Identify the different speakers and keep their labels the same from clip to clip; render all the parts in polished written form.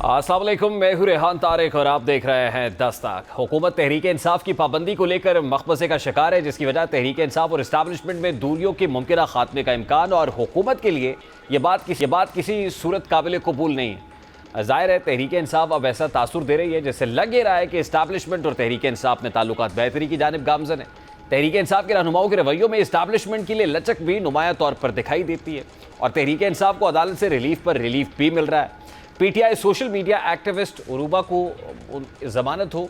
Speaker 1: अस्सलाम वालेकुम, मैं हूं रेहान तारिक और आप देख रहे हैं दस्तक। हुकूमत तहरीक इंसाफ की पाबंदी को लेकर मखमसे का शिकार है, जिसकी वजह तहरीक इंसाफ और इस्टेब्लिशमेंट में दूरियों के मुमकिन खात्मे का इम्कान और हुकूमत के लिए ये बात किसी सूरत काबिल कबूल नहीं है। ज़ाहिर है तहरीक इंसाफ अब ऐसा तासुर दे रही है जैसे लग ये रहा है कि इस्टेब्लिशमेंट और तहरीक इंसाफ में ताल्लुकात बेहतरी की जानिब गामजन है। तहरीक इंसाफ के रहनुमाओं के रवैयों में इस्टेब्लिशमेंट के लिए लचक भी नुमाया तौर पर दिखाई देती है और तहरीक इंसाफ को अदालत से रिलीफ पर रिलीफ भी मिल रहा है। PTI social media activist Urooba को जमानत हो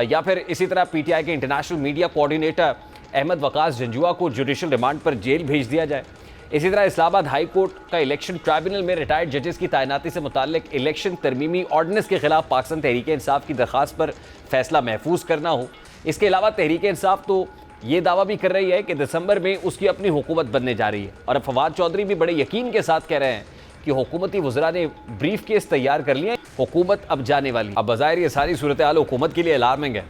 Speaker 1: या फिर इसी तरह पीटीआई के international media coordinator Ahmed Waqas Janjua को जुडिशल रिमांड पर जेल भेज दिया जाए। इसी तरह इस्लामाबाद हाई कोर्ट का इलेक्शन ट्राइब्यूनल में रिटायर्ड जजेस की तैनाती से मुताल्लिक इलेक्शन तरमीमी ऑर्डिनेंस के खिलाफ पाकिस्तान तहरीक इंसाफ की दरख्वास्त पर फैसला महफूज करना हो। इसके अलावा तहरीक इंसाफ तो ये दावा भी कर रही है कि दिसंबर में उसकी अपनी हुकूमत बनने जा रही है और अब फवाद चौधरी भी बड़े यकीन के साथ कह रहे हैं कि हुकूमती वज़रा ने ब्रीफ केस तैयार कर लिए, हुकूमत अब जाने वाली। अब बज़ाहिर ये सारी सूरत हाल हुकूमत के लिए अलार्मिंग है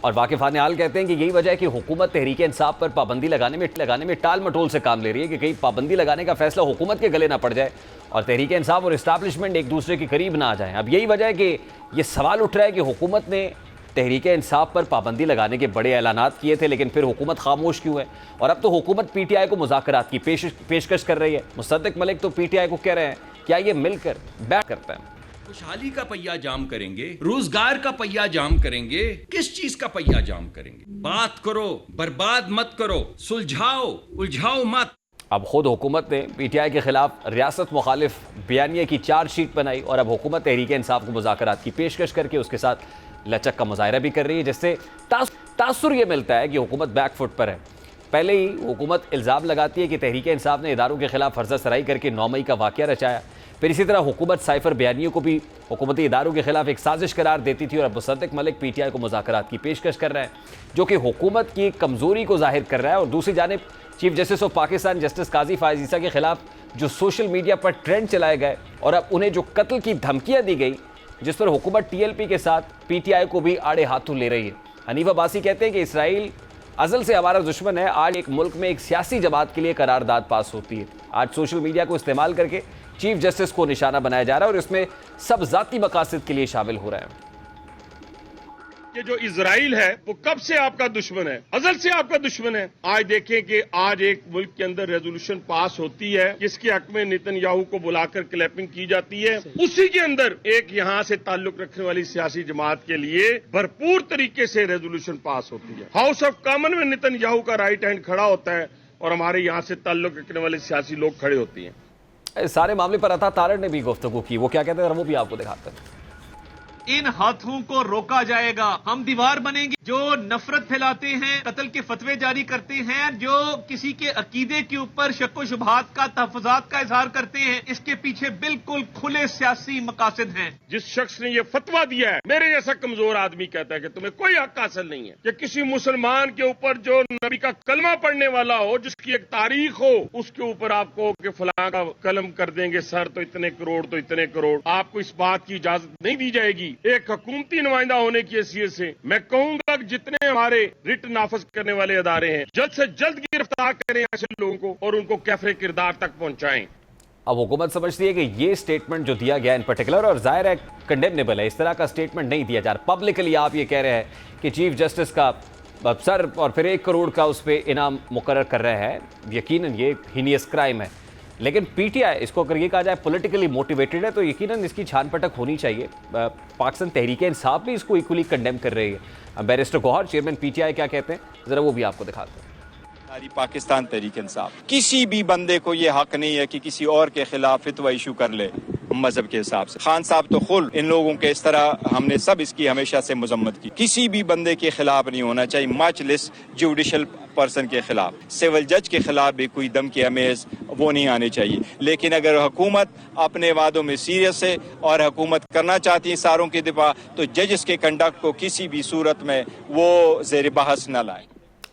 Speaker 1: और वाकिफ़ान हाल कहते हैं कि यही वजह है कि हुकूमत तहरीक इंसाफ पर पाबंदी लगाने में टाल मटोल से काम ले रही है कि कहीं पाबंदी लगाने का फैसला हुकूमत के गले ना पड़ जाए और तहरीक इंसाफ और इस्टेब्लिशमेंट एक दूसरे के करीब ना आ जाए। अब यही वजह है कि ये सवाल उठ रहा है कि हुकूमत ने तहरीक इंसाफ पर पाबंदी लगाने के बड़े ऐलानात किए थे, लेकिन फिर हुकूमत खामोश क्यों है? और अब तो हुकूमत पीटीआई को मुज़ाकरात की पेशकश कर रही है। मुसद्दिक मलिक तो पीटीआई को कह रहे हैं क्या ये मिलकर बैठ करता है,
Speaker 2: खुशहाली का पहिया जाम करेंगे, रोजगार का पहिया जाम करेंगे, किस चीज का पहिया जाम करेंगे? बात करो, बर्बाद मत करो, सुलझाओ, उलझाओ मत।
Speaker 1: अब खुद हुकूमत ने पीटीआई के खिलाफ रियासत मुखालिफ बयानिए की चार्जशीट बनाई और अब हुकूमत तहरीक इंसाफ को मुज़ाकरात की पेशकश करके उसके साथ लचक का मुजाहरा भी कर रही है, जिससे तासुर ये मिलता है कि हुकूमत बैकफुट पर है। पहले ही हुकूमत इल्ज़ाम लगाती है कि तहरीक इंसाफ ने इदारों के खिलाफ फर्जा सराई करके 9 मई का वाक़या रचाया। फिर इसी तरह हुकूमत साइफर बयानियों को भी हुकूमती इदारों के खिलाफ एक साजिश करार देती थी और अब मुसद्दिक मलिक पीटीआई को मुज़ाकरात की पेशकश कर रहे हैं, जो कि हुकूमत की कमज़ोरी को जाहिर कर रहा है। और दूसरी जानिब chief justice of Pakistan justice Qazi Faez Isa के खिलाफ जो सोशल मीडिया पर ट्रेंड चलाए गए और अब उन्हें जो कत्ल की धमकियाँ दी गई, जिस पर हुकूमत टीएलपी के साथ पीटीआई को भी आड़े हाथों ले रही है। हनीफ अब्बासी कहते हैं कि इसराइल अज़ल से हमारा दुश्मन है। आज एक मुल्क में एक सियासी जमात के लिए करारदाद पास होती है। आज सोशल मीडिया को इस्तेमाल करके चीफ जस्टिस को निशाना बनाया जा रहा है और इसमें सब ज़ाती मकासद के लिए शामिल हो रहा है।
Speaker 3: ये जो इजराइल है वो कब से आपका दुश्मन है, अजल से आपका दुश्मन है। आज देखें कि आज एक मुल्क के अंदर रेजोल्यूशन पास होती है जिसके हक में नेतन्याहू को बुलाकर क्लैपिंग की जाती है, उसी के अंदर एक यहाँ से ताल्लुक रखने वाली सियासी जमात के लिए भरपूर तरीके से रेजोल्यूशन पास होती है। हाउस ऑफ कॉमन में नेतन्याहू का राइट हैंड खड़ा होता है और हमारे यहाँ से ताल्लुक रखने वाले सियासी लोग खड़े होते हैं।
Speaker 1: सारे मामले पर अता तारड़ ने भी गुफ्तगू की, वो क्या कहते हैं वो भी आपको दिखाते हैं।
Speaker 4: इन हाथों को रोका जाएगा, हम दीवार बनेंगे। जो नफरत फैलाते हैं, कत्ल के फतवे जारी करते हैं, जो किसी के अकीदे के ऊपर शक व शुबहात का तहफ़्फ़ुज़ात का इजहार करते हैं, इसके पीछे बिल्कुल खुले सियासी मकासद हैं।
Speaker 3: जिस शख्स ने ये फतवा दिया है, मेरे जैसा कमजोर आदमी कहता है कि तुम्हें कोई हक हासिल नहीं है कि किसी मुसलमान के ऊपर जो नबी का कलमा पढ़ने वाला हो, जिसकी एक तारीख हो, उसके ऊपर आपको कि फलां का कलम कर देंगे सर तो इतने करोड़ तो इतने करोड़। आपको इस बात की इजाजत नहीं दी जाएगी। एक हुकूमती नुमाइंदा होने की हैसियत से मैं कहूंगा कि जितने हमारे रिट नाफज करने वाले अदारे हैं, जल्द से जल्द गिरफ्तार करें ऐसे लोगों को और उनको कैफरे किरदार तक पहुंचाएं।
Speaker 1: अब हुकूमत समझती है कि ये स्टेटमेंट जो दिया गया इन पर्टिकुलर, और जाहिर है कंडेमनेबल है, इस तरह का स्टेटमेंट नहीं दिया जा रहा। पब्लिकली आप ये कह रहे हैं कि चीफ जस्टिस का सर और फिर 1 करोड़ का उस पर इनाम मुकर्रर कर रहे हैं, यकीनन ये हीनियस क्राइम है। लेकिन पीटीआई इसको अगर ये कहा जाए पॉलिटिकली मोटिवेटेड है तो यकीनन इसकी छान पटक होनी चाहिए। पाकिस्तान तहरीक इंसाफ भी इसको इक्वली कंडेम कर रही है। बैरिस्टर गौहर चेयरमैन पीटीआई क्या कहते हैं, जरा वो भी आपको दिखाते हैं।
Speaker 5: सारी पाकिस्तान तहरीक इंसाफ, किसी भी बंदे को ये हक नहीं है कि किसी और के खिलाफ फितवा इशू कर ले मजहब के हिसाब से। खान साहब तो खुद इन लोगों के इस तरह हमने सब इसकी हमेशा से मजम्मत की। किसी भी बंदे के खिलाफ नहीं होना चाहिए, मच लेस जुडिशल पर्सन के खिलाफ, सिविल जज के खिलाफ भी कोई दम की अमेज वो नहीं आने चाहिए। लेकिन अगर हुकूमत अपने वादों में सीरियस है और हुकूमत करना चाहती है सारों की दिफा, तो जजेस के कंडक्ट को किसी भी सूरत में वो ज़ेर बहस न लाए।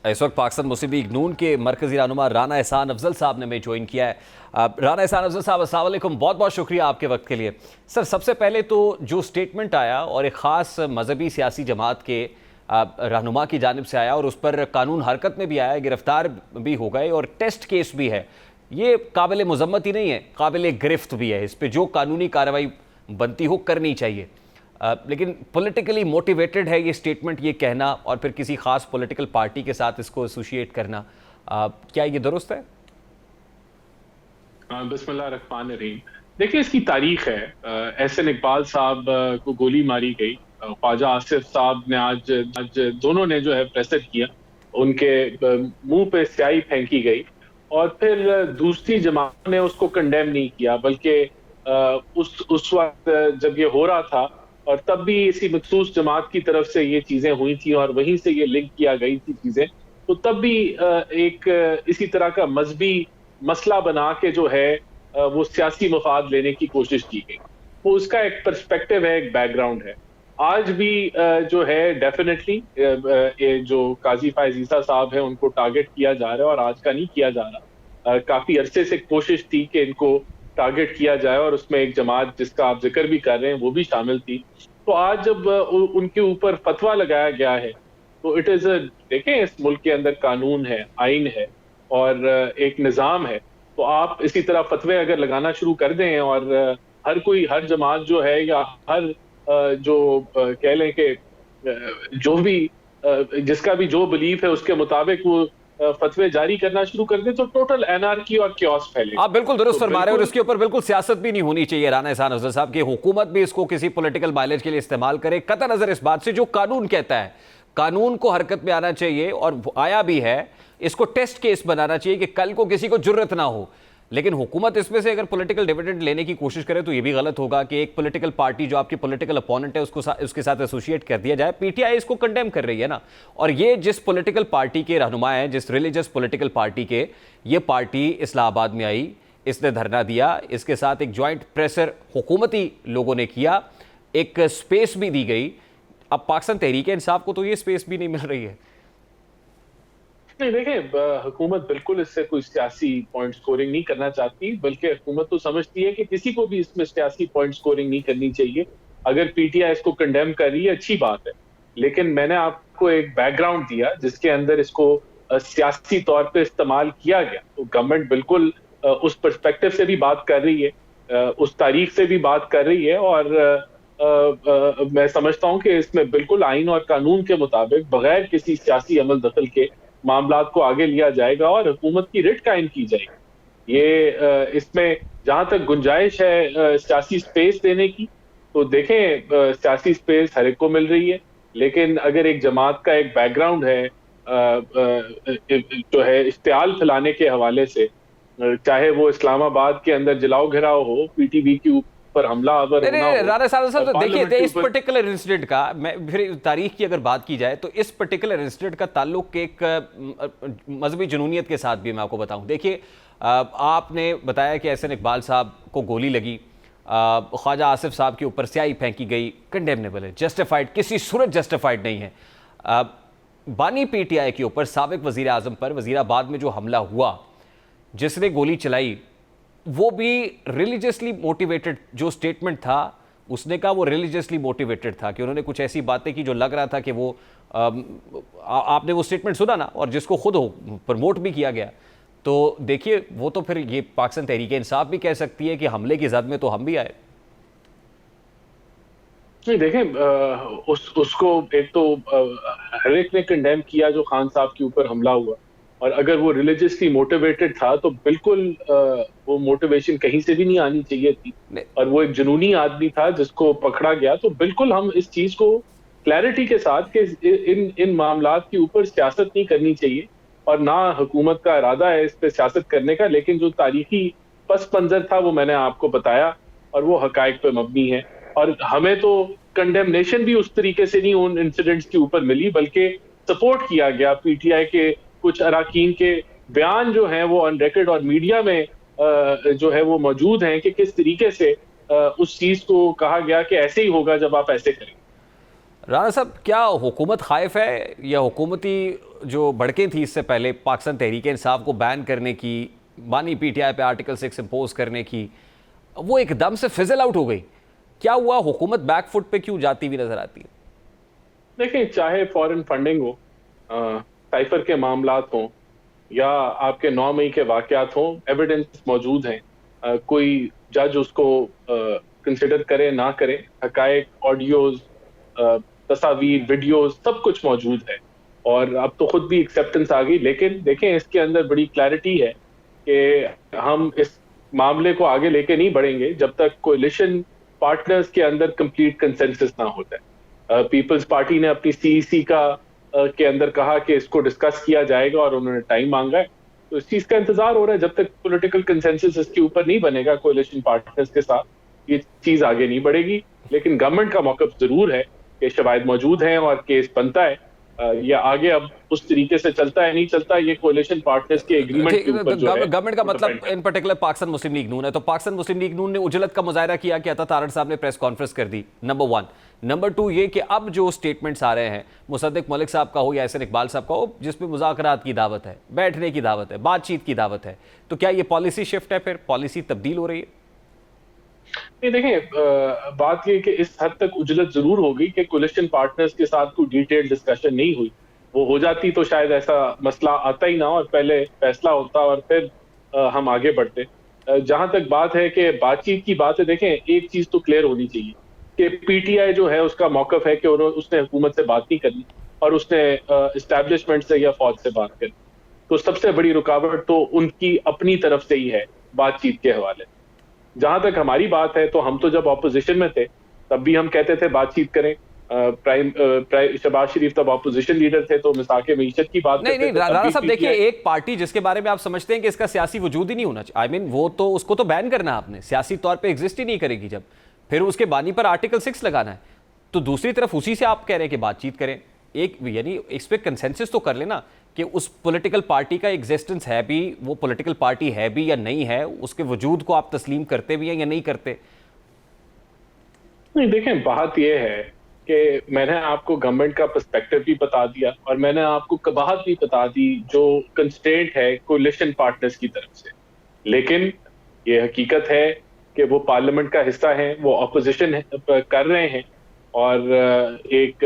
Speaker 1: इस वक्त पाकिस्तान मुस्लिम लीग नून के मरकजी रहनुमा राना एहसान अफजल साहब ने हमें ज्वाइन किया है। राना एहसान अफजल साहब, अस्सलाम वालेकुम, बहुत बहुत शुक्रिया आपके वक्त के लिए। सर, सबसे पहले तो जो स्टेटमेंट आया और एक ख़ास मजहबी सियासी जमात के रहनुमा की जानिब से आया और उस पर कानून हरकत में भी आया, गिरफ्तार भी हो गए और टेस्ट केस भी है, ये काबिल मजम्मत ही नहीं है, काबिल गिरफ्त भी है। इस पर जो कानूनी कार्रवाई बनती हो करनी चाहिए। लेकिन पॉलिटिकली मोटिवेटेड है ये स्टेटमेंट, ये कहना और फिर किसी खास पॉलिटिकल पार्टी के साथ इसको एसोसिएट करना, क्या ये दुरुस्त है?
Speaker 6: बिस्मिल्लाह रहमान रहीम। देखिए, इसकी तारीख है। एहसन इकबाल साहब को गोली मारी गई, ख्वाजा आसिफ साहब ने आज दोनों ने जो है प्रेसर किया, उनके मुंह पे स्याही फेंकी गई और फिर दूसरी जमात ने उसको कंडेम नहीं किया, बल्कि उस वक्त जब ये हो रहा था और तब भी इसी मखसूस जमात की तरफ से ये चीजें हुई थी और वहीं से ये लिंक किया गई थी चीजें, तो तब भी एक इसी तरह का मजहबी मसला बना के जो है वो सियासी मफाद लेने की कोशिश की गई। वो उसका एक पर्सपेक्टिव है, एक बैकग्राउंड है। आज भी जो है डेफिनेटली जो काजी फायज ईसा साहब है उनको टारगेट किया जा रहा है और आज का नहीं किया जा रहा। काफी अरसे से कोशिश थी कि इनको टारगेट किया जाए और उसमें एक जमात जिसका आप जिक्र भी कर रहे हैं वो भी शामिल थी। तो आज जब उनके ऊपर फतवा लगाया गया है तो इट इज देखें, इस मुल्क के अंदर कानून है, आइन है और एक निज़ाम है। तो आप इसी तरह फतवे अगर लगाना शुरू कर दें और हर जमात जो है या हर जो कह लें कि जो भी जिसका भी जो बिलीफ है उसके मुताबिक वो फतवे जारी करना शुरू कर दे तो टोटल एनार्की और क्योस फैलेगा।
Speaker 1: आप बिल्कुल दुरुस्त फरमा रहे हैं और इसके ऊपर बिल्कुल सियासत भी नहीं होनी चाहिए। राना एहसान अफजल साहब की हुकूमत भी इसको किसी पॉलिटिकल माइलेज के लिए इस्तेमाल करे, कतई नजर इस बात से जो कानून कहता है, कानून को हरकत में आना चाहिए और आया भी है। इसको टेस्ट केस बनाना चाहिए कि कल को किसी को जुर्रत ना हो। लेकिन हुकूमत इसमें से अगर पॉलिटिकल डिविडेंड लेने की कोशिश करे तो ये भी गलत होगा कि एक पॉलिटिकल पार्टी जो आपकी पॉलिटिकल अपोनेंट है उसके साथ एसोसिएट कर दिया जाए। पीटीआई इसको कंडेम कर रही है ना, और ये जिस पॉलिटिकल पार्टी के रहनुमा हैं, जिस रिलीजियस पॉलिटिकल पार्टी के, ये पार्टी इस्लामाबाद में आई, इसने धरना दिया, इसके साथ एक ज्वाइंट प्रेशर हुकूमती लोगों ने किया, एक स्पेस भी दी गई। अब पाकिस्तान तहरीक इंसाफ को तो ये स्पेस भी नहीं मिल रही है।
Speaker 6: नहीं, देखें, हुकूमत बिल्कुल इससे कोई सियासी पॉइंट स्कोरिंग नहीं करना चाहती, बल्कि हुकूमत तो समझती है कि किसी को भी इसमें सियासी पॉइंट स्कोरिंग नहीं करनी चाहिए। अगर पीटीआई इसको कंडेम कर रही है अच्छी बात है, लेकिन मैंने आपको एक बैकग्राउंड दिया जिसके अंदर इसको सियासी तौर पे इस्तेमाल किया गया। तो गवर्नमेंट बिल्कुल उस पर्सपेक्टिव से भी बात कर रही है, उस तारीख से भी बात कर रही है और मैं समझता हूं कि इसमें बिल्कुल आइन और कानून के मुताबिक बगैर किसी सियासी अमल दखल के मामलात को आगे लिया जाएगा और हुकूमत की रिट कायम की जाएगी। ये इसमें जहां तक गुंजाइश है सियासी स्पेस देने की, तो देखें, सियासी स्पेस हर एक को मिल रही है, लेकिन अगर एक जमात का एक बैकग्राउंड है जो है इश्तियाल फैलाने के हवाले से, चाहे वो इस्लामाबाद के अंदर जलाओ घिराव हो, पीटीवी के पर हमला अगर
Speaker 1: राना साहब तो देखिए, इस पर्टिकुलर इंसिडेंट का मैं फिर तारीख की अगर बात की जाए तो इस पर्टिकुलर इंसिडेंट का ताल्लुक एक मजहबी जुनूनियत के साथ भी मैं आपको बताऊं। देखिए, आपने बताया कि एहसन इकबाल साहब को गोली लगी, ख्वाजा आसिफ साहब के ऊपर स्याही फेंकी गई, कंडेमनेबल है, जस्टिफाइड, किसी सूरत जस्टिफाइड नहीं है। बानी पीटीआई के ऊपर साबिक वजीर आजम पर वजीराबाद में जो हमला हुआ, जिसने गोली चलाई, वो भी रिलीजियसली मोटिवेटेड जो स्टेटमेंट था उसने कहा वो रिलीजियसली मोटिवेटेड था कि उन्होंने कुछ ऐसी बातें की जो लग रहा था कि वो आपने वो स्टेटमेंट सुना ना, और जिसको खुद प्रमोट भी किया गया। तो देखिए, वो तो फिर ये पाकिस्तान तहरीक इंसाफ भी कह सकती है कि हमले की जद में तो हम भी आए।
Speaker 6: नहीं, देखें, उसको एक तो हर एक ने कंडेम किया जो खान साहब के ऊपर हमला हुआ, और अगर वो रिलीजियसली मोटिवेटेड था तो बिल्कुल वो मोटिवेशन कहीं से भी नहीं आनी चाहिए थी, और वो एक जुनूनी आदमी था जिसको पकड़ा गया। तो बिल्कुल हम इस चीज को क्लैरिटी के साथ कि इन मामलात के ऊपर सियासत नहीं करनी चाहिए और ना हुकूमत का इरादा है इस पर सियासत करने का, लेकिन जो तारीखी पस मंजर था वो मैंने आपको बताया और वो हकायक पे मबनी है। और हमें तो कंडेमनेशन भी उस तरीके से नहीं उन इंसिडेंट्स के ऊपर मिली, बल्कि सपोर्ट किया गया। पीटीआई के कुछ अराकीन के बयान जो हैं वो ऑन रिकॉर्ड और मीडिया में जो है वो मौजूद हैं कि किस तरीके से उस चीज को कहा गया कि ऐसे ही होगा जब आप ऐसे करें।
Speaker 1: राना साहब, क्या हुकूमत खाइफ है या हुकूमती जो भड़कें थी इससे पहले पाकिस्तान तहरीक इंसाफ को बैन करने की, बानी पीटीआई पे आर्टिकल 6 इम्पोज करने की, वो एकदम से फिजल आउट हो गई? क्या हुआ? हुकूमत बैकफुट पे क्यों जाती हुई नजर आती है?
Speaker 6: देखिए, चाहे फॉरेन फंडिंग हो, साइफर के मामलात हों या आपके 9 मई के वाकयात हों, एविडेंस मौजूद हैं। कोई जज उसको कंसिडर करें ना करें, हकायक, ऑडियोज, तस्वीर, वीडियोज सब कुछ मौजूद है और अब तो खुद भी एक्सेप्टेंस आ गई। लेकिन देखें इसके अंदर बड़ी क्लैरिटी है कि हम इस मामले को आगे लेके नहीं बढ़ेंगे जब तक कोalition पार्टनर्स के अंदर कंप्लीट कंसेंसस ना होता है। पीपल्स पार्टी ने अपनी सीईसी के अंदर कहा कि इसको डिस्कस किया जाएगा और उन्होंने टाइम मांगा है, तो इस चीज का इंतजार हो रहा है। जब तक पॉलिटिकल कंसेंसस इसके ऊपर नहीं बनेगा कोalition पार्टनर्स के साथ, ये चीज आगे नहीं बढ़ेगी। लेकिन गवर्नमेंट का मौक़िफ़ जरूर है कि शवाहिद मौजूद हैं और केस बनता है, या आगे अब उस तरीके से चलता है नहीं चलता, ये कोalition पार्टनर्स के एग्रीमेंट के ऊपर जो है
Speaker 1: गवर्नमेंट का मतलब in particular Pakistan Muslim League Noon है। तो पाकिस्तान मुस्लिम लीग नून ने उजलत का मुजाहरा किया कि अता तारड़ साहब ने प्रेस कॉन्फ्रेंस कर दी, नंबर 1। नंबर 2 ये कि अब जो स्टेटमेंट्स आ रहे हैं मुसद्दिक मलिक साहब का हो या एहसन इकबाल साहब का हो, जिसमें मुज़ाकरात की दावत है, बैठने की दावत है, बातचीत की दावत है, तो क्या ये पॉलिसी शिफ्ट है, फिर पॉलिसी तब्दील हो रही है?
Speaker 6: नहीं देखें, बात ये कि इस हद तक उजलत जरूर होगी कि कोalition पार्टनर्स के साथ कोई डिटेल डिस्कशन नहीं हुई। वो हो जाती तो शायद ऐसा मसला आता ही ना और पहले फैसला होता और फिर हम आगे बढ़ते। जहां तक बात है कि बातचीत की बात है, देखें एक चीज तो क्लियर होनी चाहिए कि पीटीआई जो है उसका मौक़िफ़ है कि उसने हुकूमत से बात नहीं करनी और उसने इस्टेब्लिशमेंट से या फौज से बात करनी। तो सबसे बड़ी रुकावट तो उनकी अपनी तरफ से ही है बातचीत के हवाले। जहां तक हमारी बात है तो हम तो जब ऑपोजिशन में थे तब भी हम कहते थे बातचीत करें। शहबाज शरीफ तब ऑपोजिशन लीडर थे तो मिसाके मईशत की बात
Speaker 1: नहीं राणा साहब, देखिए एक पार्टी जिसके बारे में आप समझते हैं कि इसका सियासी वजूद ही नहीं होना चाहिए, आई मीन वो तो उसको तो बैन करना है आपने, सियासी तौर पे एग्जिस्ट ही नहीं करेगी जब, फिर उसके बानी पर आर्टिकल 6 लगाना है। तो दूसरी तरफ उसी से आप कह रहे हैं कि बातचीत करें, एक यानी इस पे कंसेंसस तो कर लेना कि उस पॉलिटिकल पार्टी का एग्जिस्टेंस है भी, वो पॉलिटिकल पार्टी है भी या नहीं है, उसके वजूद को आप तस्लीम करते भी हैं या नहीं करते।
Speaker 6: नहीं देखें, बात यह है कि मैंने आपको गवर्नमेंट का पर्सपेक्टिव भी बता दिया और मैंने आपको कबाहत भी बता दी जो कंस्ट्रेंट है कोalition पार्टनर्स की तरफ से। लेकिन ये हकीकत है कि वो पार्लियामेंट का हिस्सा है, वो ऑपोजिशन कर रहे हैं और एक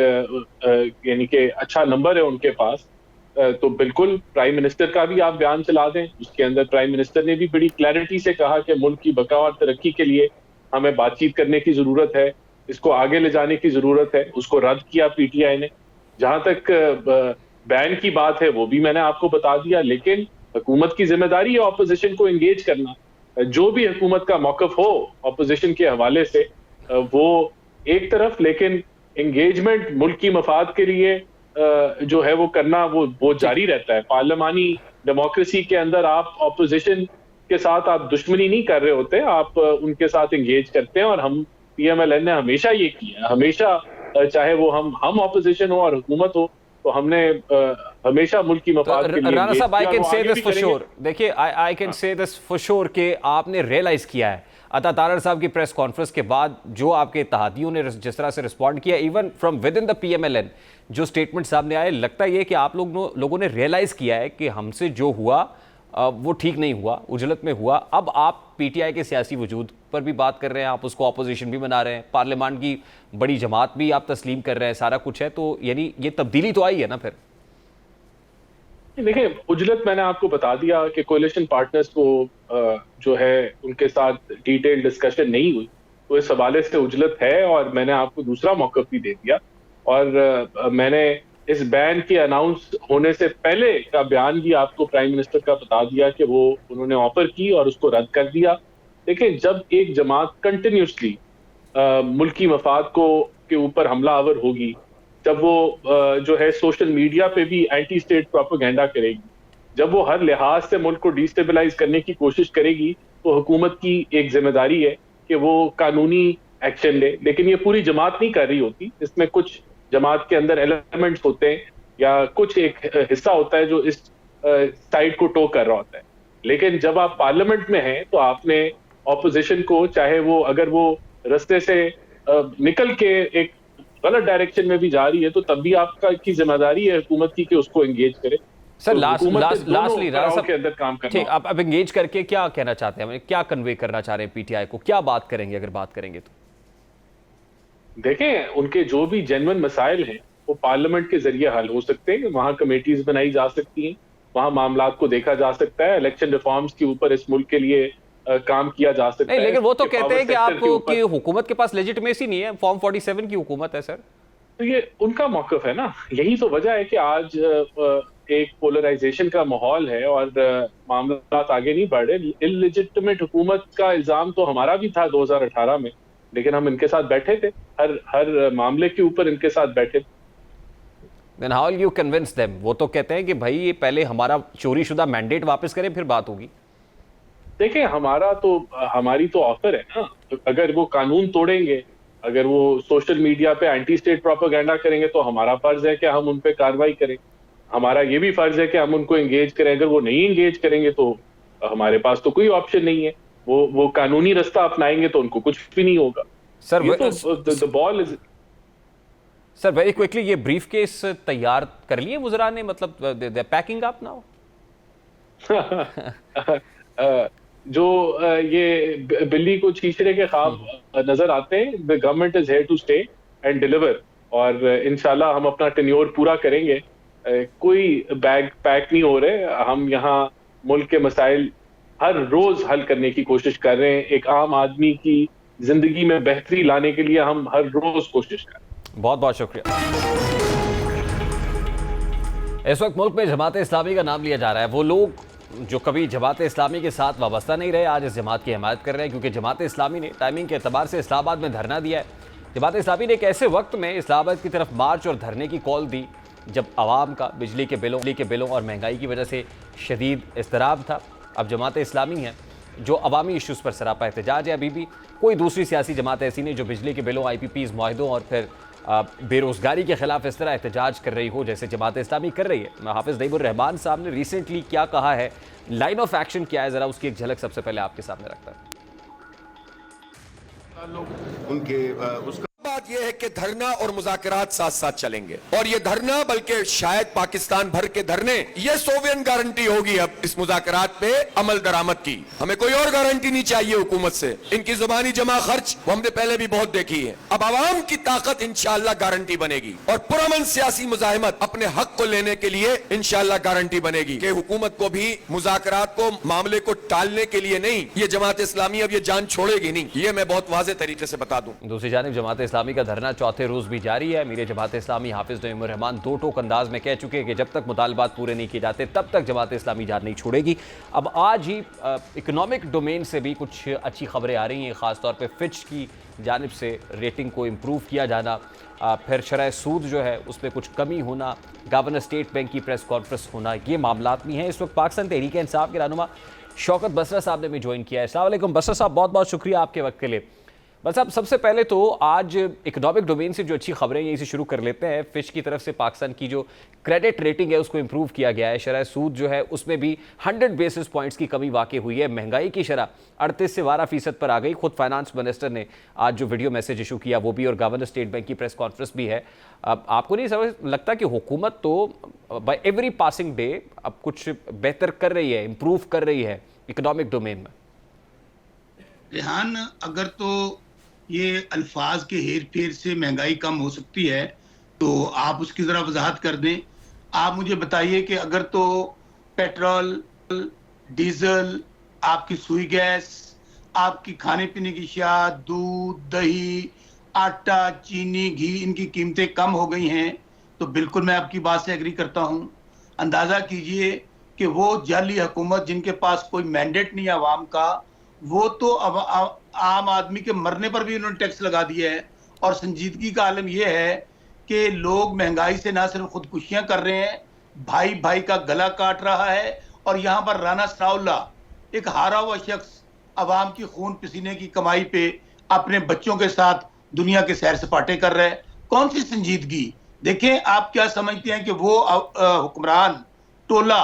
Speaker 6: यानी कि अच्छा नंबर है उनके पास। तो बिल्कुल प्राइम मिनिस्टर का भी आप बयान चला दें, उसके अंदर प्राइम मिनिस्टर ने भी बड़ी क्लैरिटी से कहा कि मुल्क की बका और तरक्की के लिए हमें बातचीत करने की जरूरत है, इसको आगे ले जाने की जरूरत है। उसको रद्द किया पीटीआई ने। जहां तक बैन की बात है वो भी मैंने आपको बता दिया। लेकिन हुकूमत की जिम्मेदारी है ऑपोजिशन को एंगेज करना। जो भी हुकूमत का मौक़िफ़ हो ऑपोजिशन के हवाले से वो एक तरफ, लेकिन एंगेजमेंट मुल्क की मफाद के लिए जो है वो करना वो जारी रहता है। पार्लियामानी डेमोक्रेसी के अंदर आप ऑपोजिशन के साथ आप दुश्मनी नहीं कर रहे होते, आप उनके साथ एंगेज करते हैं और हम पीएमएलएन ने हमेशा ये किया, हमेशा, चाहे वो हम ऑपोजिशन हो और हुकूमत हो, तो हमने हमेशा मुल्क की मफाद के लिए।
Speaker 1: राणा साहब, I can say this for sure, देखिए I can say this for sure कि आपने रियलाइज किया है अता तारड़ साहब की प्रेस कॉन्फ्रेंस के बाद जो आपके इत्तेहादियों ने जिस तरह से रिस्पॉन्ड किया, even from with in the PMLN जो स्टेटमेंट सामने आए, लगता है कि आप लोगों ने रियलाइज किया है कि हमसे जो हुआ वो ठीक नहीं हुआ, उजलत में हुआ। अब आप पीटीआई के सियासी वजूद पर भी बात कर रहे हैं, आप उसको अपोजिशन भी बना रहे हैं, पार्लियामान की बड़ी जमात भी आप तस्लीम कर रहे हैं, सारा कुछ है, तो यानी ये तब्दीली तो आई है ना फिर।
Speaker 6: देखिए, उजलत मैंने आपको बता दिया कि कोalition पार्टनर्स को जो है उनके साथ डिटेल डिस्कशन नहीं हुई, तो इस हवाले से उजलत है और मैंने आपको दूसरा मौक़िफ़ भी दे दिया। और मैंने इस बैन के अनाउंस होने से पहले का बयान भी आपको प्राइम मिनिस्टर का बता दिया कि वो उन्होंने ऑफर की और उसको रद्द कर दिया। देखिए, जब एक जमात कंटिन्यूसली मुल्की मफाद के ऊपर हमलावर होगी, जब वो जो है सोशल मीडिया पे भी एंटी स्टेट प्रोपेगेंडा करेगी, जब वो हर लिहाज से मुल्क को डिस्टेबलाइज करने की कोशिश करेगी, तो हुकूमत की एक जिम्मेदारी है कि वो कानूनी एक्शन ले। लेकिन ये पूरी जमात नहीं कर रही होती, इसमें कुछ जमात के अंदर एलिमेंट्स होते हैं या कुछ एक हिस्सा होता है जो इस साइड को टो कर रहा होता है। लेकिन जब आप पार्लियामेंट में हैं तो आपने ऑपोजिशन को, चाहे वो अगर वो रास्ते से निकल के एक गलत डायरेक्शन में भी जा रही है, तो तब भी आपका की जिम्मेदारी है हुकूमत की कि उसको एंगेज करे।
Speaker 1: सर लास्टली राणा साहब
Speaker 6: के अंदर काम करना।
Speaker 1: ठीक, आप अब एंगेज करके क्या कहना चाहते हैं, क्या कन्वे करना चाह रहे हैं पीटीआई को, क्या बात करेंगे अगर बात करेंगे तो?
Speaker 6: देखें, उनके जो भी जेन्युइन मसाइल हैं वो पार्लियामेंट के जरिए हल हो सकते हैं। वहां कमेटीज बनाई जा सकती हैं, वहां मामलात को देखा जा सकता है। इलेक्शन रिफॉर्म्स के ऊपर इस मुल्क के लिए काम किया जा सकता
Speaker 1: नहीं,
Speaker 6: है।
Speaker 1: लेकिन वो तो कहते हैं कि
Speaker 6: power sector के
Speaker 1: आपको
Speaker 6: ऊपर-
Speaker 1: कि हुकूमत के पास लेजिटिमेसी नहीं है, फॉर्म 47 की हुकूमत है सर।
Speaker 6: तो ये उनका मौकफ है ना, यही तो वजह है कि आज एक पोलराइजेशन का माहौल है और मामला आगे नहीं बढ़ रहे। इललेजिटिमेट हुकूमत का इल्जाम तो हमारा भी था 2018 में, लेकिन हम इनके साथ बैठे थे, हर मामले के ऊपर इनके साथ बैठे थे।
Speaker 1: Then how will you convince them? वो तो कहते हैं कि भाई ये पहले हमारा चोरी शुदा मैंडेट वापस करें फिर बात होगी।
Speaker 6: देखिए हमारी तो ऑफर है ना, तो अगर वो कानून तोड़ेंगे, अगर वो सोशल मीडिया पे एंटी स्टेट प्रोपेगेंडा करेंगे तो हमारा फर्ज है कि हम उन पे कार्रवाई करें। हमारा ये भी फर्ज है कि हम उनको एंगेज करें। अगर वो नहीं एंगेज करेंगे तो हमारे पास तो कोई ऑप्शन नहीं है। वो कानूनी रास्ता अपनाएंगे तो उनको कुछ भी नहीं होगा।
Speaker 1: सर
Speaker 6: ये तो the ball is.
Speaker 1: Sir very quickly, ये ब्रीफ केस तैयार कर लिए मुजरा ने, मतलब दे पैकिंग अप नाउ?
Speaker 6: जो ये बिल्ली को छींचने के ख्वाब नजर आते हैं, the government is here to stay and deliver, और इंशाल्लाह हम अपना टेन्योर पूरा करेंगे। कोई बैग पैक नहीं हो रहे। हम यहाँ मुल्क के मसाइल हर रोज हल करने की कोशिश कर रहे हैं। एक आम आदमी की जिंदगी में बेहतरी लाने के लिए हम हर रोज कोशिश कर रहे हैं।
Speaker 1: बहुत बहुत शुक्रिया। इस वक्त मुल्क में जमात इस्लामी का नाम लिया जा रहा है। वो लोग जो कभी जमात इस्लामी के साथ वाबस्ता नहीं रहे, आज इस जमात की हिमायत कर रहे हैं, क्योंकि जमात इस्लामी ने टाइमिंग के एतबार से इस्लामाबाद में धरना दिया है। जमात इस्लामी ने एक ऐसे वक्त में इस्लामाबाद की तरफ मार्च और धरने की कॉल दी जब आवाम का बिजली के बिलों और महंगाई की वजह से शदीद इज़्तिराब था। अब जमात इस्लामी है जो अवामी इशूज़ पर सरापा एहतजाज है। अभी भी कोई दूसरी सियासी जमात ऐसी नहीं जो बिजली के बिलों, IPPs, मुआहदों और फिर बेरोज़गारी के खिलाफ इस तरह एहतजाज कर रही हो जैसे जमात इस्लामी कर रही है। हाफिज़ नईमुर रहमान साहब ने रिसेंटली क्या कहा है, लाइन ऑफ एक्शन क्या है, ज़रा उसकी एक झलक सबसे पहले आपके सामने रखता है।
Speaker 7: उसका बात यह है कि धरना और मुज़ाकरात साथ साथ चलेंगे, और ये धरना बल्कि शायद पाकिस्तान भर के धरने, ये सोवियन गारंटी होगी अब इस मुज़ाकरात पे अमल दरामद की। हमें कोई और गारंटी नहीं चाहिए हुकूमत से। इनकी ज़ुबानी जमा खर्च वो हमने पहले भी बहुत देखी है। अब आवाम की ताकत इंशाअल्लाह गारंटी बनेगी, और पुरअमन सियासी मुजाहिमत अपने हक को लेने के लिए इंशाअल्लाह गारंटी बनेगी कि हुकूमत को भी मुज़ाकरात को, मामले को टालने के लिए नहीं, ये जमात इस्लामी अब ये जान छोड़ेगी नहीं। ये मैं बहुत वाज़ेह तरीके से बता दूं।
Speaker 1: दूसरी जानिब जमात इस्लामी का धरना चौथे रोज भी जारी है। अमीर जमात इस्लामी हाफिज नईमुर रहमान दो टोक अंदाज में कह चुके हैं कि जब तक मुतालबात पूरे नहीं किए जाते तब तक जमात इस्लामी जान नहीं छोड़ेगी। अब आज ही इकोनॉमिक डोमेन से भी कुछ अच्छी खबरें आ रही हैं, ख़ासतौर पर फिच की जानिब से रेटिंग को इम्प्रूव किया जाना, फिर शरह सूद जो है उसमें कुछ कमी होना, गवर्नर स्टेट बैंक की प्रेस कॉन्फ्रेंस होना, ये मामलात भी हैं। इस वक्त पाकिस्तान तहरीक इंसाफ के रहनुमा शौकत बसरा साहब ने भी ज्वाइन किया है। अस्सलाम वालेकुम बसरा साहब, बहुत बहुत शुक्रिया आपके वक्त के लिए। बस अब सबसे पहले तो आज इकोनॉमिक डोमेन से जो अच्छी खबरें यहीं से शुरू कर लेते हैं। फिच की तरफ से पाकिस्तान की जो क्रेडिट रेटिंग है उसको इम्प्रूव किया गया है। शरह सूद जो है उसमें भी 100 बेसिस पॉइंट्स की कमी वाक़ई हुई है। महंगाई की शरह 38 से 12% पर आ गई। खुद फाइनेंस मिनिस्टर ने आज जो वीडियो मैसेज इशू किया वो भी, और गवर्नर स्टेट बैंक की प्रेस कॉन्फ्रेंस भी है। अब आपको नहीं समझ लगता कि हुकूमत तो बाय एवरी पासिंग डे अब कुछ बेहतर कर रही है, इम्प्रूव कर रही है इकोनॉमिक डोमेन में?
Speaker 8: रेहान, अगर तो ये अल्फाज के हेर फेर से महंगाई कम हो सकती है तो आप उसकी जरा वजाहत कर दें। आप मुझे बताइए कि अगर तो पेट्रोल, डीजल, आपकी सुई गैस, आपकी खाने पीने की अशिया, दूध, दही, आटा, चीनी, घी, इनकी कीमतें कम हो गई हैं तो बिल्कुल मैं आपकी बात से एग्री करता हूं। अंदाजा कीजिए कि वो जाली हुकूमत जिनके पास कोई मैंडेट नहीं है आवाम का, वो तो अब आम आदमी के मरने पर भी उन्होंने टैक्स लगा दिया है। और संजीदगी का आलम यह है कि लोग महंगाई से ना सिर्फ खुदकुशियां कर रहे हैं, भाई भाई का गला काट रहा है। और यहाँ पर राना सनाउल्लाह, एक हारा हुआ शख्स, अवाम की खून पसीने की कमाई पे अपने बच्चों के साथ दुनिया के सैर सपाटे कर रहे हैं। कौन सी संजीदगी? देखें, आप क्या समझते हैं कि वो हुक्मरान टोला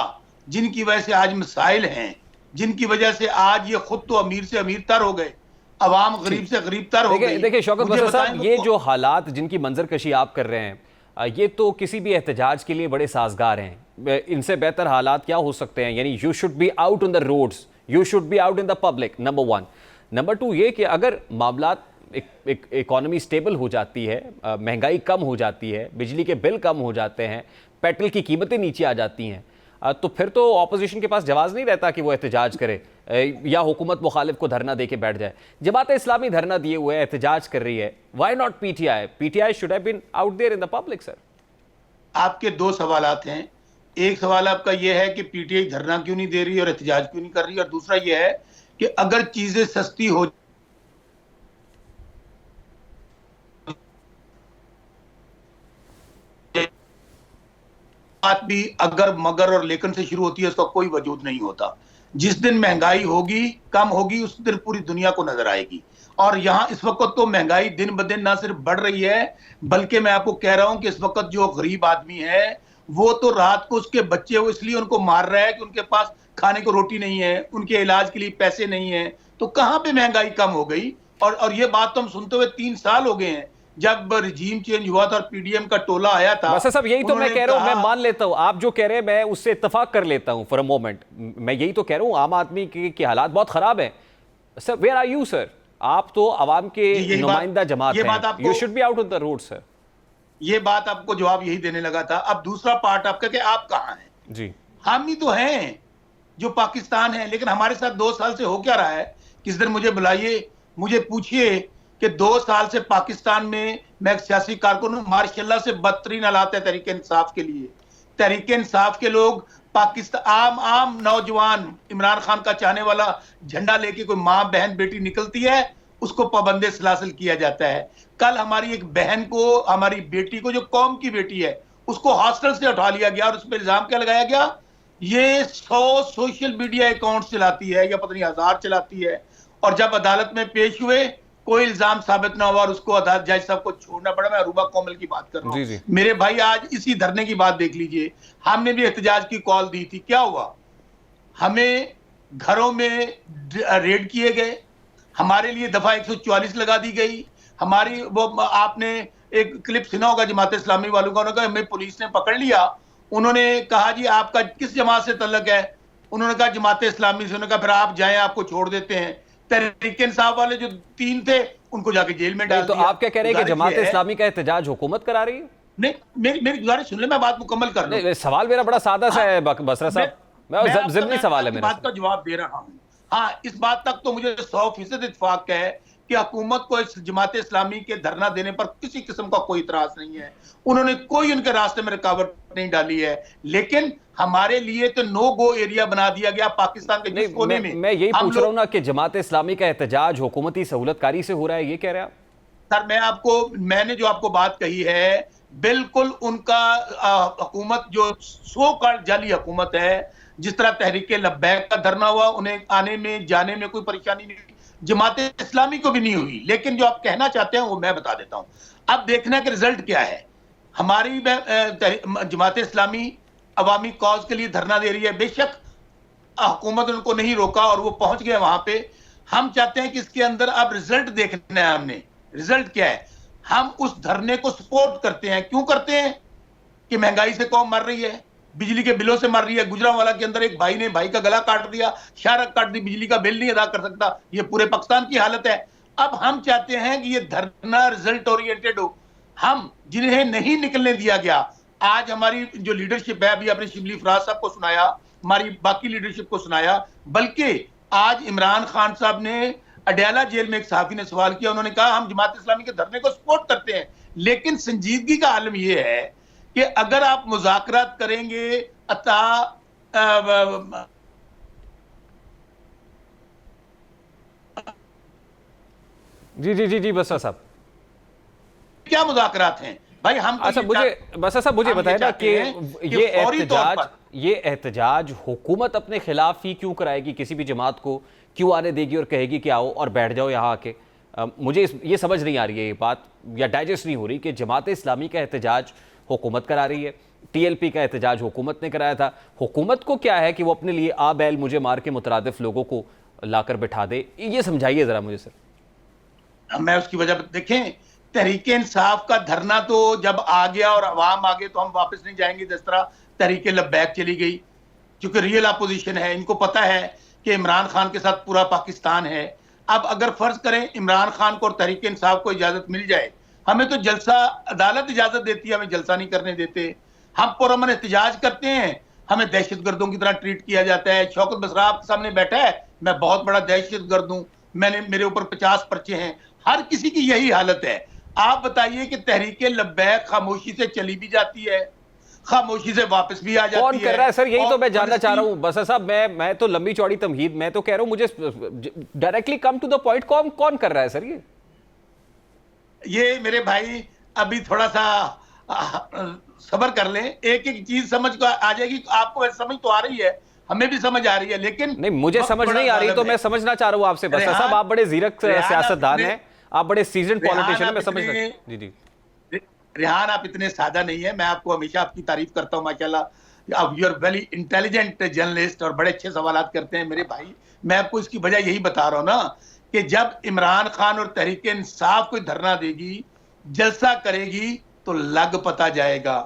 Speaker 8: जिनकी वजह से आज मसाइल हैं, जिनकी वजह से आज ये खुद तो अमीर से अमीर तर हो गए, अवाम गरीब से गरीब तर हो गई।
Speaker 1: देखिए शौकत बसरा साहब, ये जो हालात जिनकी मंजरकशी आप कर रहे हैं ये तो किसी भी एहतजाज के लिए बड़े साजगार हैं। इनसे बेहतर हालात क्या हो सकते हैं? यानी you should be out on the roads, you should be out in the public, number 1। Number 2 ये कि अगर मामलात एक इकॉनमी स्टेबल हो जाती है, महंगाई कम हो जाती है, बिजली के बिल कम हो जाते हैं, पेट्रोल की कीमतें नीचे आ जाती हैं, तो फिर तो ऑपोजिशन के पास जवाब नहीं रहता कि वो एहतजाज करे या हुकूमत मुखालिफ को धरना दे के बैठ जाए। जमात इस्लामी धरना दिए हुए एहतजाज कर रही है, why not PTI? PTI should have been out there in the public. Sir, आपके
Speaker 8: दो सवालात हैं। एक सवाल आपका यह है कि पीटीआई धरना क्यों नहीं दे रही और एहतजाज क्यों नहीं कर रही, और दूसरा यह है कि अगर चीजें सस्ती हो बात भी अगर मगर और लेकिन से शुरू होती है उसका कोई वजूद नहीं होता। जिस दिन महंगाई होगी, कम होगी, उस दिन पूरी दुनिया को नजर आएगी। और यहां इस वक्त तो महंगाई दिन ब दिन ना सिर्फ बढ़ रही है, बल्कि मैं आपको कह रहा हूं कि इस वक्त जो गरीब आदमी है वो तो रात को उसके बच्चे वो इसलिए उनको मार रहा है कि उनके पास खाने को रोटी नहीं है, उनके इलाज के लिए पैसे नहीं है। तो कहां पे महंगाई कम हो गई? और ये बात तो हम सुनते हुए 3 साल हो गए हैं जब रिजीम चेंज हुआ था और पीडीएम का टोला आया था।
Speaker 1: बस साहब यही तो मैं कह रहा हूं, मैं मान लेता हूं आप जो कह रहे हैं, मैं उससे इत्तेफाक कर लेता हूं फॉर अ मोमेंट। मैं यही तो कह रहा हूं आम आदमी के हालात बहुत खराब हैं। Sir, where are you sir? आप तो आवाम के नुमाइंदा जमात हैं, you should be out on the road sir.
Speaker 8: ये बात आपको जवाब यही देने लगा था। अब दूसरा पार्ट आपका कि आप कहां हैं?
Speaker 1: जी, हम
Speaker 8: ही तो हैं जो पाकिस्तान है, लेकिन हमारे साथ 2 साल से हो क्या रहा है? किस दिन मुझे बुलाइए, मुझे पूछिए कि 2 साल से पाकिस्तान में मैं एक सियासी कारकुन हूं, माशाल्लाह से बदतरीन हालात है तहरीक इंसाफ के लिए। तहरीक इंसाफ के लोग पाकिस्तान आम नौजवान इमरान खान का चाहने वाला झंडा लेके कोई माँ बहन बेटी निकलती है, उसको पाबंदे सलासिल किया जाता है। कल हमारी एक बहन को, हमारी बेटी को, जो कौम की बेटी है, उसको हॉस्टल से उठा लिया गया और उस पर इल्जाम क्या लगाया गया? ये 100 सोशल मीडिया अकाउंट चलाती है या पता नहीं 1000 चलाती है। और जब अदालत में पेश हुए कोई इल्जाम साबित ना हुआ और उसको जज साहब को छोड़ना पड़ा। मैं अरूबा कोमल की बात कर रहा हूँ। मेरे भाई, आज इसी धरने की बात देख लीजिए, हमने भी एहतजाज की कॉल दी थी, क्या हुआ? हमें घरों में रेड किए गए, हमारे लिए दफा 144 लगा दी गई। हमारी वो आपने एक क्लिप सुना होगा जमात इस्लामी वालों का, उन्होंने कहा हमें पुलिस ने पकड़ लिया। उन्होंने कहा जी आपका किस जमात से तल्लुक है? उन्होंने कहा जमात इस्लामी से। उन्होंने कहा फिर आप जाएं, आपको छोड़ देते हैं। तहरीक इंसाफ वाले जो 3 थे उनको जाके जेल में डाल दिया।
Speaker 1: तो आप क्या कह रहे हैं कि जमात इस्लामी का एहतजाज हुकूमत करा रही है?
Speaker 8: नहीं, मेरी गुजारिश सुन ले, मैं बात मुकम्मल कर लूं।
Speaker 1: सवाल मेरा बड़ा सादा सा है बसरा साहब, मैं ज़िम्नी सवाल है मेरा।
Speaker 8: बात का जवाब दे रहा हूं। हाँ, इस बात तक तो मुझे 100% इत्तेफाक है कि हुकूमत को इस जमात इस्लामी के धरना देने पर किसी किस्म का कोई इतराज नहीं है। उन्होंने कोई उनके रास्ते में रुकावट नहीं डाली है। लेकिन हमारे लिए तो नो गो एरिया बना दिया गया पाकिस्तान के जिस कोने में।
Speaker 1: मैं यही पूछ रहा हूं ना कि जमात इस्लामी का एहतजाज हुकूमती सहूलतकारी से हो रहा है, ये कह रहे हैं आप?
Speaker 8: सर, मैंने जो आपको बात कही है, बिल्कुल उनका हुकूमत जो सो कॉल्ड जाली हुकूमत है, जिस तरह तहरीक लब्बैक का धरना हुआ, उन्हें आने में जाने में कोई परेशानी नहीं, जमात इस्लामी को भी नहीं हुई। लेकिन जो आप कहना चाहते हैं वो मैं बता देता हूं। अब देखना कि रिजल्ट क्या है। हमारी जमात इस्लामी अवामी कॉज के लिए धरना दे रही है। बेशक हुकूमत उनको नहीं रोका और वो पहुंच गए वहां पे। हम चाहते हैं कि इसके अंदर अब रिजल्ट देखना है। हमने रिजल्ट क्या है? हम उस धरने को सपोर्ट करते हैं। क्यों करते हैं? कि महंगाई से कौम मर रही है, बिजली के बिलों से मर रही है। गुजरांवाला के अंदर एक भाई ने भाई का गला काट दिया, शारक काट दी, बिजली का बिल नहीं अदा कर सकता। ये पूरे पाकिस्तान की हालत है। अब हम चाहते हैं कि ये धरना रिजल्ट ओरिएंटेड हो। हम जिन्हें नहीं निकलने दिया गया, आज हमारी जो लीडरशिप है, अभी आपने शिबली फराज साहब को सुनाया, हमारी बाकी लीडरशिप को सुनाया, बल्कि आज इमरान खान साहब ने अडयाला जेल में एक सहाफी ने सवाल किया। उन्होंने कहा हम जमात इस्लामी के धरने को सपोर्ट करते हैं, लेकिन संजीदगी का आलम यह है कि अगर आप मुज़ाकरात करेंगे
Speaker 1: जी बसरा साहब,
Speaker 8: क्या मुज़ाकरात हैं भाई? हम
Speaker 1: अच्छा बसरा साहब मुझे बताइए ना कि ये एहतजाज हुकूमत अपने खिलाफ ही क्यों कराएगी? किसी भी जमात को क्यों आने देगी और कहेगी कि आओ और बैठ जाओ यहाँ आके? मुझे ये समझ नहीं आ रही है ये बात, या डाइजेस्ट नहीं हो रही कि जमात इस्लामी का एहतजाज हुकूमत करा रही है, टीएलपी का एहतजाज हुकूमत ने कराया था। हुकूमत को क्या है कि वो अपने लिए आ बैल मुझे मार के मुतरादिफ लोगों को लाकर बिठा दे? ये समझाइए जरा मुझे सर।
Speaker 8: मैं उसकी वजह देखें, तहरीक इंसाफ का धरना तो जब आ गया और अवाम आ गए तो हम वापस नहीं जाएंगे। जिस तरह तहरीक लब्बैक चली गई, क्योंकि रियल अपोजिशन है, इनको पता है कि इमरान खान के साथ पूरा पाकिस्तान है। अब अगर फर्ज करें इमरान खान को और तहरीक इंसाफ को इजाजत मिल जाए, हमें तो जलसा अदालत इजाजत देती है, हमें जलसा नहीं करने देते। हम पुरअमन एहतजाज करते हैं, हमें दहशतगर्दों की तरह ट्रीट किया जाता है। शौकत बसरा आपके सामने बैठा है, मैं बहुत बड़ा दहशतगर्द हूं, मेरे ऊपर 50 पर्चे हैं। हर किसी की यही हालत है। आप बताइए कि तहरीके लब्बैक खामोशी से चली भी जाती है, खामोशी से वापस भी आ जाती है।
Speaker 1: कौन कर रहा है सर? यही तो मैं जानना चाह रहा हूं बसर साहब। मैं तो लंबी चौड़ी तमहीद, मैं तो कह रहा हूं मुझे directly come to the point, कौन कर रहा है सर?
Speaker 8: ये मेरे भाई अभी थोड़ा सा सब्र कर लें, एक एक चीज समझ को आ जाएगी। आपको वैसे समझ तो आ रही है, हमें भी समझ आ रही है, लेकिन
Speaker 1: नहीं, मुझे समझ नहीं आ रही, तो मैं समझना चाह रहा हूं आपसे बसर साहब। आप बड़े जीरक सियासतदान हैं, आप बड़े सीजन पॉलिटिशियन हैं, मैं समझ जी जी।
Speaker 8: रेहान, आप इतने सादा नहीं है, मैं आपको हमेशा आपकी तारीफ करता हूं माशाल्लाह। आप you are very intelligent journalist और बड़े अच्छे सवालात करते हैं मेरे भाई। मैं आपको इसकी वजह यही बता रहा हूं ना कि जब इमरान खान और तहरीक इंसाफ कोई धरना देगी, जलसा करेगी, तो लग पता जाएगा।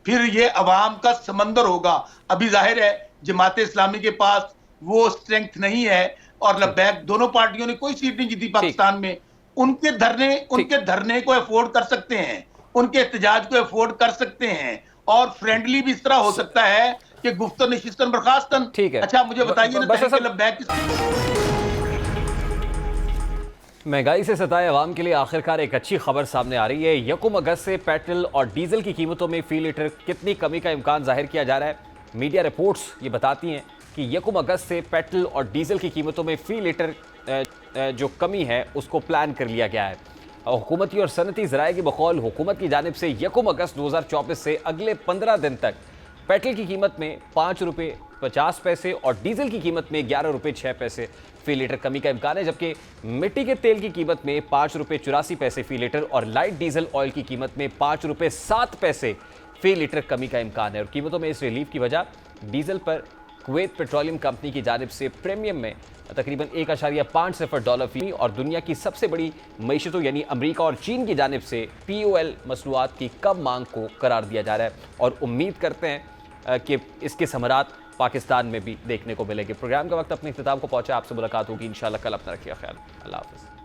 Speaker 8: फिर ये अवाम का समंदर होगा। अभी जाहिर है जमात इस्लामी के पास वो स्ट्रेंथ नहीं है, और लब्बैक दोनों पार्टियों ने कोई सीट नहीं जीती पाकिस्तान में। उनके धरने को अफोर्ड कर सकते हैं, उनके एहतजाज को अफोर्ड कर सकते हैं, और फ्रेंडली भी इस तरह हो सकता है कि गुफ्तन नशिस्तन बर्खास्तन।
Speaker 1: ठीक है,
Speaker 8: अच्छा मुझे बताइए ना, लब्बैक
Speaker 1: महंगाई से सताए अवाम के लिए आखिरकार एक अच्छी खबर सामने आ रही है। 1 अगस्त से पेट्रोल और डीजल की कीमतों में फी लीटर कितनी कमी का इम्कान जाहिर किया जा रहा है। मीडिया रिपोर्ट्स ये बताती हैं कि 1 अगस्त से पेट्रोल और डीजल की कीमतों में फी लीटर जो कमी है उसको प्लान कर लिया गया है। हुकूमती और सनती ज़राए की बकौल हुकूमत की जानिब से 1 अगस्त 2024 से अगले 15 दिन तक पेट्रोल की कीमत में 5 रुपये 50 पैसे और डीजल की कीमत में 11 रुपये 6 पैसे फी लीटर कमी का इम्कान है, जबकि मिट्टी के तेल की कीमत में 5 रुपये 84 पैसे फी लीटर और लाइट डीजल ऑयल की कीमत में 5 रुपये 7 पैसे फी लीटर कमी का इम्कान है। और कीमतों में इस रिलीफ की वजह डीजल पर कुवैत पेट्रोलियम कंपनी की जानिब से प्रीमियम में तकरीबन $1.5 फी और दुनिया की सबसे बड़ी मईशतों यानी अमेरिका और चीन की जानिब से POL मसनूआत की कम मांग को करार दिया जा रहा है, और उम्मीद करते हैं कि इसके समरात पाकिस्तान में भी देखने को मिलेंगे। प्रोग्राम का वक्त अपने इख्तिताम को पहुंचा, आपसे मुलाकात होगी इंशाल्लाह कल। अपना रखिए ख्याल, अल्लाह हाफ़िज़।